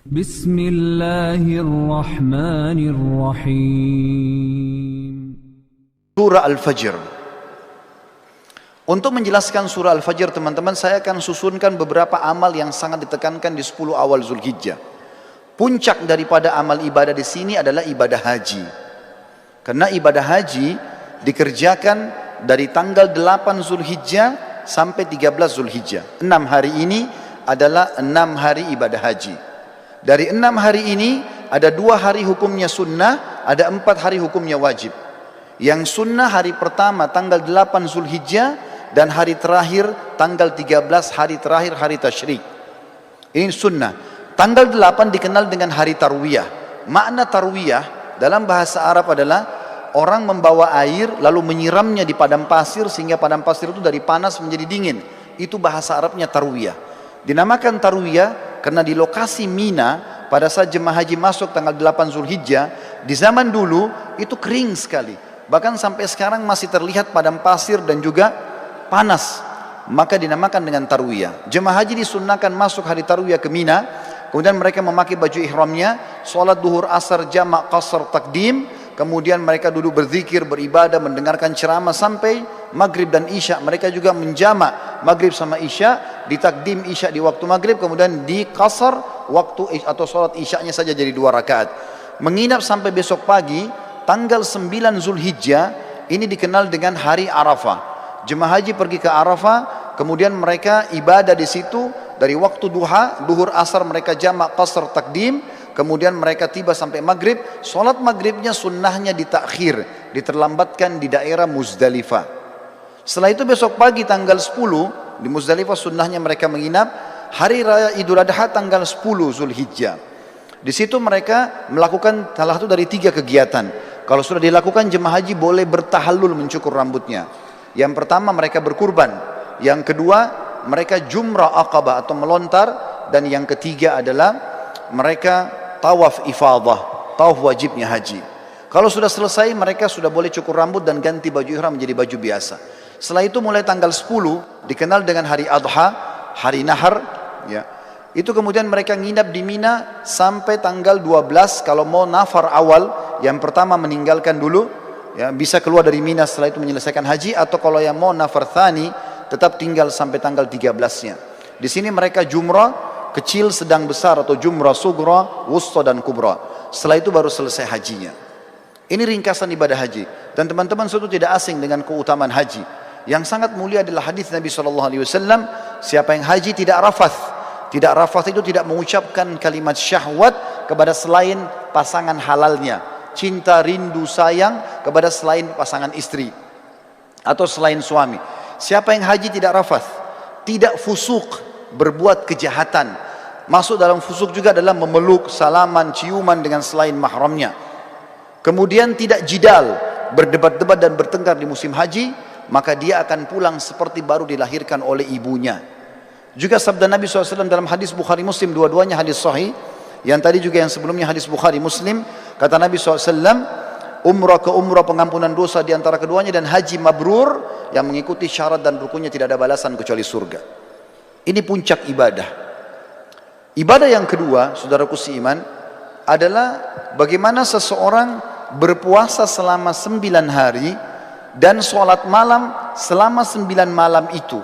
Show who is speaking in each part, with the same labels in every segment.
Speaker 1: Bismillahirrahmanirrahim.
Speaker 2: Surah Al-Fajr. Untuk menjelaskan surah Al-Fajr teman-teman, saya akan susunkan beberapa amal yang sangat ditekankan di 10 awal Zulhijjah. Puncak daripada amal ibadah di sini adalah ibadah haji. Karena ibadah haji dikerjakan dari tanggal 8 Zulhijjah sampai 13 Zulhijjah. 6 hari ini adalah 6 hari ibadah haji. Dari 6 hari ini ada 2 hari hukumnya sunnah, ada 4 hari hukumnya wajib. Yang sunnah hari pertama tanggal 8 Zulhijjah dan hari terakhir tanggal 13 hari terakhir hari tasyrik. Ini sunnah. Tanggal 8 dikenal dengan hari tarwiyah. Makna tarwiyah dalam bahasa Arab adalah orang membawa air lalu menyiramnya di padang pasir sehingga padang pasir itu dari panas menjadi dingin. Itu bahasa Arabnya tarwiyah. Dinamakan tarwiyah karena di lokasi Mina pada saat jemaah haji masuk tanggal 8 Zulhijjah, di zaman dulu itu kering sekali. Bahkan sampai sekarang masih terlihat padang pasir dan juga panas. Maka dinamakan dengan tarwiyah. Jemaah haji disunnahkan masuk hari tarwiyah ke Mina, kemudian mereka memakai baju ihramnya, sholat duhur asar jamak qasar takdim, kemudian mereka duduk berzikir, beribadah, mendengarkan ceramah sampai maghrib dan isya. Mereka juga menjamak maghrib sama isya, ditakdim isya di waktu maghrib, kemudian di qasar waktu atau sholat isyanya saja jadi 2 rakaat. Menginap sampai besok pagi, tanggal 9 Zulhijjah, ini dikenal dengan hari Arafah. Jemaah haji pergi ke Arafah, kemudian mereka ibadah di situ dari waktu duha, duhur asar mereka jamak qasar takdim, kemudian mereka tiba sampai maghrib. Sholat maghribnya sunnahnya ditakhir, diterlambatkan di daerah Muzdalifah. Setelah itu besok pagi tanggal 10 di Muzdalifah sunnahnya mereka menginap. Hari raya Idul Adha tanggal 10 Zulhijjah. Di situ mereka melakukan salah satu dari 3 kegiatan. Kalau sudah dilakukan, jemaah haji boleh bertahallul mencukur rambutnya. Yang pertama mereka berkurban, yang kedua mereka jumrah aqabah atau melontar, dan yang ketiga adalah mereka tawaf ifadah, tawaf wajibnya haji. Kalau sudah selesai mereka sudah boleh cukur rambut dan ganti baju ihram menjadi baju biasa. Setelah itu mulai tanggal 10 dikenal dengan hari Adha, hari Nahar, ya. Itu kemudian mereka nginap di Mina sampai tanggal 12. Kalau mau nafar awal, yang pertama meninggalkan dulu, ya, bisa keluar dari Mina setelah itu menyelesaikan haji, atau kalau yang mau nafar thani tetap tinggal sampai tanggal 13-nya. Di sini mereka jumrah kecil, sedang, besar, atau jumrah sugra, wusta dan kubra. Setelah itu baru selesai hajinya. Ini ringkasan ibadah haji. Dan teman-teman sudah tidak asing dengan keutamaan haji. Yang sangat mulia adalah hadis Nabi SAW, siapa yang haji tidak rafath. Tidak rafath itu tidak mengucapkan kalimat syahwat kepada selain pasangan halalnya. Cinta, rindu, sayang kepada selain pasangan istri atau selain suami. Siapa yang haji tidak rafath, tidak fusuk, berbuat kejahatan. Masuk dalam fusuk juga adalah memeluk, salaman, ciuman dengan selain mahramnya. Kemudian tidak jidal, berdebat-debat dan bertengkar di musim haji, maka dia akan pulang seperti baru dilahirkan oleh ibunya. Juga sabda Nabi SAW dalam hadis Bukhari Muslim, dua-duanya hadis sahih. Yang tadi juga yang sebelumnya hadis Bukhari Muslim, kata Nabi SAW, umrah ke umrah pengampunan dosa di antara keduanya, dan haji mabrur yang mengikuti syarat dan rukunnya tidak ada balasan kecuali surga. Ini puncak ibadah. Ibadah yang kedua, saudaraku seiman, adalah bagaimana seseorang berpuasa selama 9 hari dan sholat malam selama 9 malam itu.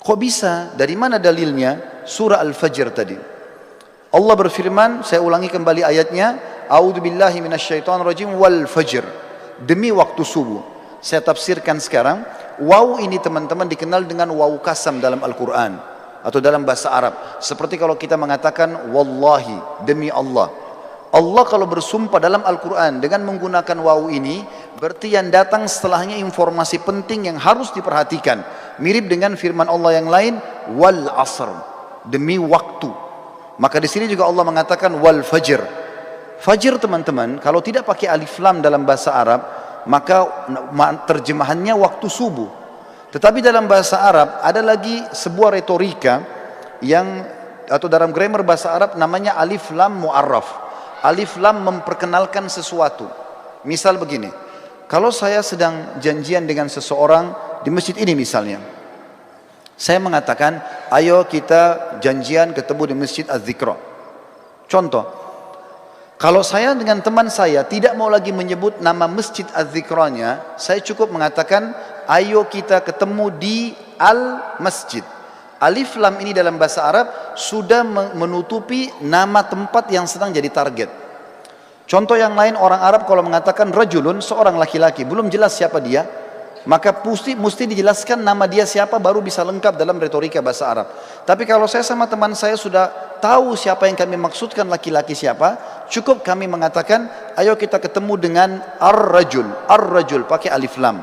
Speaker 2: Kok bisa? Dari mana dalilnya? Surah Al-Fajr tadi. Allah berfirman, saya ulangi kembali ayatnya, A'udzubillahi minasyaitonirrajim wal fajr. Demi waktu subuh. Saya tafsirkan sekarang. Waw ini teman-teman dikenal dengan waw kasam dalam Al-Quran atau dalam bahasa Arab. Seperti kalau kita mengatakan wallahi, demi Allah. Allah kalau bersumpah dalam Al-Quran dengan menggunakan waw ini, berarti yang datang setelahnya informasi penting yang harus diperhatikan. Mirip dengan firman Allah yang lain, wal asr, demi waktu. Maka di sini juga Allah mengatakan wal fajr. Fajr teman-teman, kalau tidak pakai alif lam dalam bahasa Arab, maka terjemahannya waktu subuh. Tetapi dalam bahasa Arab ada lagi sebuah retorika yang, atau dalam grammar bahasa Arab namanya alif lam mu'arraf. Alif lam memperkenalkan sesuatu. Misal begini, kalau saya sedang janjian dengan seseorang di masjid ini misalnya, saya mengatakan, ayo kita janjian ketemu di masjid Az-Zikra. Contoh, kalau saya dengan teman saya tidak mau lagi menyebut nama masjid Az-Zikranya, saya cukup mengatakan, ayo kita ketemu di Al-Masjid. Alif lam ini dalam bahasa Arab sudah menutupi nama tempat yang sedang jadi target. Contoh yang lain, orang Arab kalau mengatakan rajulun, seorang laki-laki, belum jelas siapa dia, maka mesti dijelaskan nama dia siapa baru bisa lengkap dalam retorika bahasa Arab. Tapi kalau saya sama teman saya sudah tahu siapa yang kami maksudkan laki-laki siapa, cukup kami mengatakan, ayo kita ketemu dengan ar-rajul. Ar-rajul pakai alif lam.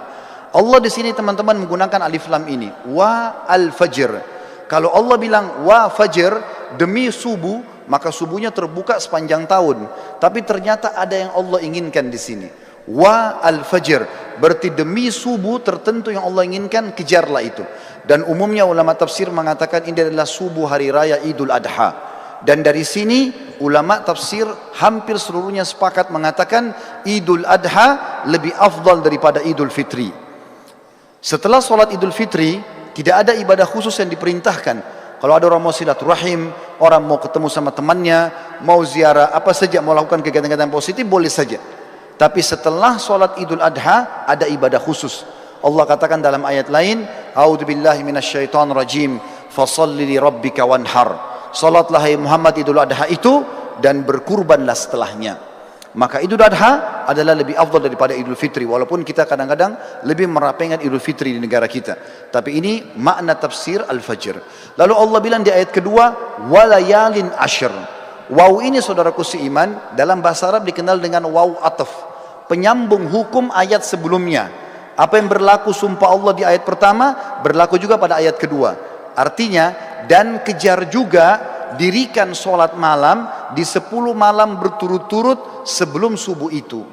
Speaker 2: Allah di sini teman-teman menggunakan alif lam ini. Wa al-fajr. Kalau Allah bilang wa fajr, demi subuh, maka subuhnya terbuka sepanjang tahun. Tapi ternyata ada yang Allah inginkan di sini. Wa al-fajr, berarti demi subuh tertentu yang Allah inginkan, kejarlah itu. Dan umumnya ulama tafsir mengatakan ini adalah subuh hari raya Idul Adha. Dan dari sini ulama tafsir hampir seluruhnya sepakat mengatakan Idul Adha lebih afdal daripada Idul Fitri. Setelah sholat Idul Fitri, tidak ada ibadah khusus yang diperintahkan. Kalau ada orang mau silaturahim, orang mau ketemu sama temannya, mau ziarah, apa saja, mau lakukan kegiatan-kegiatan positif, boleh saja. Tapi setelah sholat Idul Adha, ada ibadah khusus. Allah katakan dalam ayat lain, A'udzubillahi minasyaitonir rajim, fasalli li rabbika wanhar. Salatlah hai Muhammad Idul Adha itu, dan berkurbanlah setelahnya. Maka Idul Adha adalah lebih afdal daripada Idul Fitri, walaupun kita kadang-kadang lebih merapengan Idul Fitri di negara kita. Tapi ini makna tafsir Al-Fajr. Lalu Allah bilang di ayat kedua, walayalin ashr. Waw ini saudaraku seiman dalam bahasa Arab dikenal dengan waw ataf, penyambung hukum ayat sebelumnya. Apa yang berlaku sumpah Allah di ayat pertama berlaku juga pada ayat kedua. Artinya, dan kejar juga dirikan sholat malam di 10 malam berturut-turut sebelum subuh itu.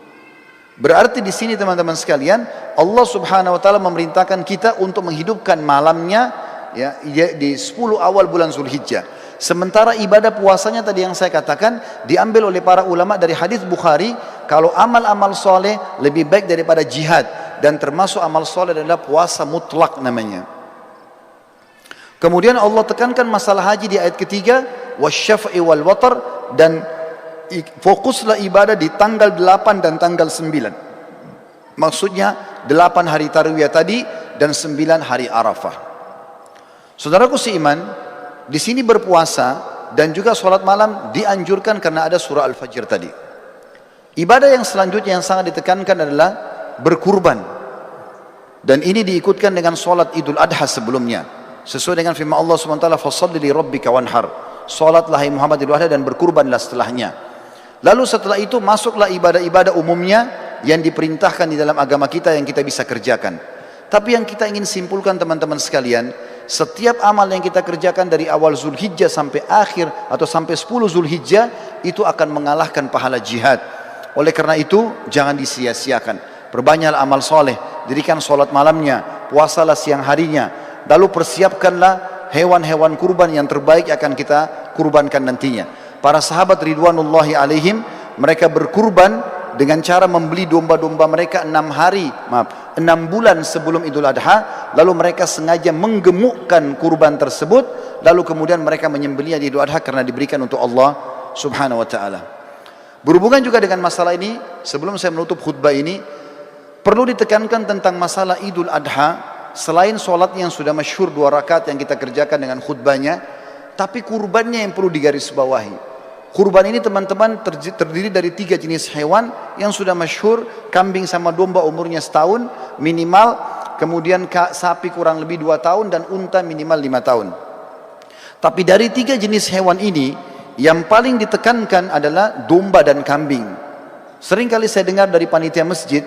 Speaker 2: Berarti di sini teman-teman sekalian, Allah Subhanahu wa taala memerintahkan kita untuk menghidupkan malamnya ya di 10 awal bulan Zulhijjah. Sementara ibadah puasanya tadi yang saya katakan diambil oleh para ulama dari hadis Bukhari, kalau amal-amal soleh lebih baik daripada jihad, dan termasuk amal soleh adalah puasa mutlak namanya. Kemudian Allah tekankan masalah haji di ayat ketiga, wasyaf'i wal watar, dan fokuslah ibadah di tanggal 8 dan tanggal 9. Maksudnya 8 hari tarwiyah tadi dan 9 hari Arafah. Saudaraku seiman, di sini berpuasa dan juga sholat malam dianjurkan karena ada surah Al-Fajr tadi. Ibadah yang selanjutnya yang sangat ditekankan adalah berkurban. Dan ini diikutkan dengan sholat Idul Adha sebelumnya. Sesuai dengan firman Allah SWT, fasalli li rabbika wanhar. Salatlah hai Muhammad Idul Adha dan berkurbanlah setelahnya. Lalu setelah itu masuklah ibadah-ibadah umumnya yang diperintahkan di dalam agama kita yang kita bisa kerjakan. Tapi yang kita ingin simpulkan teman-teman sekalian, setiap amal yang kita kerjakan dari awal Zulhijjah sampai akhir atau sampai 10 Zulhijjah itu akan mengalahkan pahala jihad. Oleh karena itu jangan disia-siakan. Perbanyaklah amal soleh, dirikan sholat malamnya, puasalah siang harinya. Lalu persiapkanlah hewan-hewan kurban yang terbaik akan kita kurbankan nantinya. Para sahabat ridwanullahi alaihim, mereka berkurban dengan cara membeli domba-domba mereka 6 bulan sebelum Idul Adha. Lalu mereka sengaja menggemukkan kurban tersebut, lalu kemudian mereka menyembelihnya di Idul Adha karena diberikan untuk Allah Subhanahu wa taala. Berhubungan juga dengan masalah ini, sebelum saya menutup khutbah ini, perlu ditekankan tentang masalah Idul Adha. Selain sholat yang sudah masyhur 2 rakaat yang kita kerjakan dengan khutbahnya, tapi kurbannya yang perlu digarisbawahi. Kurban ini teman-teman terdiri dari 3 jenis hewan yang sudah masyhur, kambing sama domba umurnya setahun minimal, kemudian sapi kurang lebih 2 tahun, dan unta minimal 5 tahun. Tapi dari 3 jenis hewan ini, yang paling ditekankan adalah domba dan kambing. Seringkali saya dengar dari panitia masjid,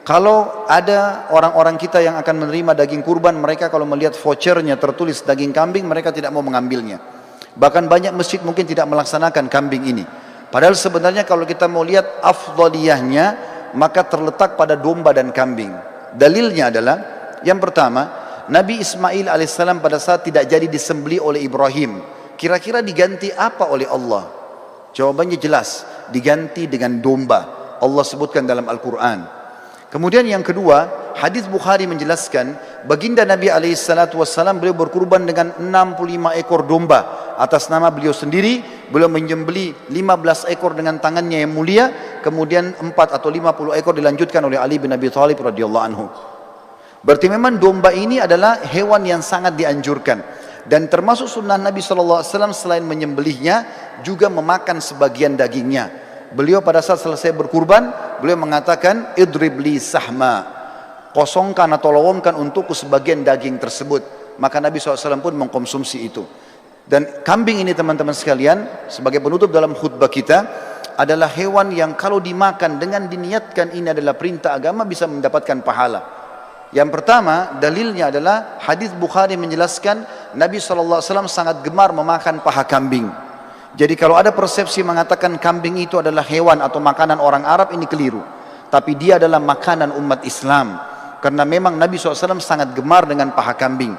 Speaker 2: kalau ada orang-orang kita yang akan menerima daging kurban, mereka kalau melihat vouchernya tertulis daging kambing, mereka tidak mau mengambilnya. Bahkan banyak masjid mungkin tidak melaksanakan kambing ini. Padahal sebenarnya kalau kita mau lihat afdaliyahnya, maka terletak pada domba dan kambing. Dalilnya adalah, yang pertama, Nabi Ismail alaihissalam pada saat tidak jadi disembelih oleh Ibrahim, kira-kira diganti apa oleh Allah? Jawabannya jelas, diganti dengan domba. Allah sebutkan dalam Al-Quran. Kemudian yang kedua, hadis Bukhari menjelaskan baginda Nabi alaihissalatu wassalam beliau berkurban dengan 65 ekor domba. atas nama beliau sendiri, beliau menyembelih 15 ekor dengan tangannya yang mulia, kemudian 4 atau 50 ekor dilanjutkan oleh Ali bin Abi Thalib radhiyallahu anhu. Berarti memang domba ini adalah hewan yang sangat dianjurkan, dan termasuk sunnah Nabi SAW selain menyembelihnya juga memakan sebagian dagingnya. Beliau pada saat selesai berkurban, beliau mengatakan idrib li sahma, kosongkan atau lowongkan untukku sebagian daging tersebut. Maka Nabi SAW pun mengkonsumsi itu. Dan kambing ini teman-teman sekalian, sebagai penutup dalam khutbah kita, adalah hewan yang kalau dimakan dengan diniatkan ini adalah perintah agama bisa mendapatkan pahala. Yang pertama, dalilnya adalah hadis Bukhari menjelaskan Nabi SAW sangat gemar memakan paha kambing. Jadi kalau ada persepsi mengatakan kambing itu adalah hewan atau makanan orang Arab, ini keliru. Tapi dia adalah makanan umat Islam, karena memang Nabi SAW sangat gemar dengan paha kambing.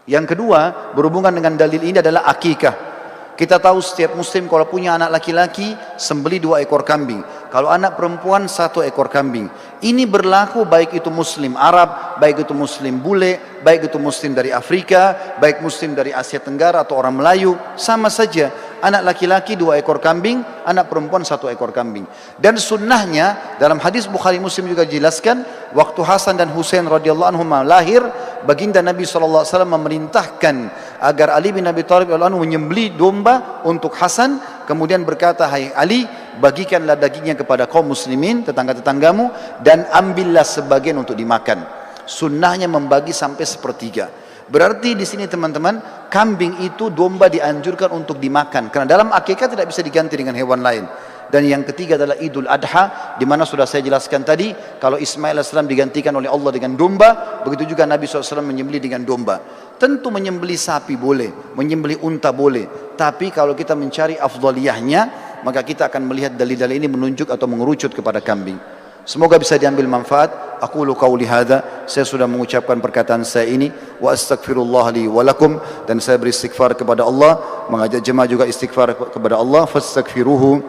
Speaker 2: Yang kedua, berhubungan dengan dalil ini adalah akikah. Kita tahu setiap muslim kalau punya anak laki-laki, sembelih 2 ekor kambing. Kalau anak perempuan 1 ekor kambing. Ini berlaku baik itu muslim Arab, baik itu muslim bule, baik itu muslim dari Afrika, baik muslim dari Asia Tenggara atau orang Melayu, sama saja. Anak laki-laki 2 ekor kambing, anak perempuan 1 ekor kambing. Dan sunnahnya dalam hadis Bukhari Muslim juga dijelaskan, waktu Hasan dan Husain radhiyallahu anhum lahir, baginda Nabi SAW memerintahkan agar Ali bin Abi Thalib radhiyallahu anhu menyembelih domba untuk Hasan, kemudian berkata, hai Ali, bagikanlah dagingnya kepada kaum muslimin, tetangga-tetanggamu, dan ambillah sebagian untuk dimakan. Sunnahnya membagi sampai 1/3. Berarti di sini teman-teman, kambing itu domba dianjurkan untuk dimakan, karena dalam akikah tidak bisa diganti dengan hewan lain. Dan yang ketiga adalah Idul Adha, di mana sudah saya jelaskan tadi, kalau Ismail AS digantikan oleh Allah dengan domba, begitu juga Nabi SAW menyembelih dengan domba. Tentu menyembelih sapi boleh, menyembelih unta boleh, tapi kalau kita mencari afdaliyahnya, maka kita akan melihat dalil-dalil ini menunjuk atau mengerucut kepada kambing. Semoga bisa diambil manfaat. Aqulu qauli hadza, saya sudah mengucapkan perkataan saya ini, wa astaghfirullah li wa lakum, dan saya beristighfar kepada Allah, mengajak jemaah juga istighfar kepada Allah, fastaghfiruhu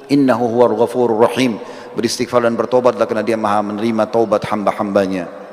Speaker 2: innahu huwal ghafurur rahim. Beristighfar dan bertobatlah, karena dia Maha menerima taubat hamba-hambanya.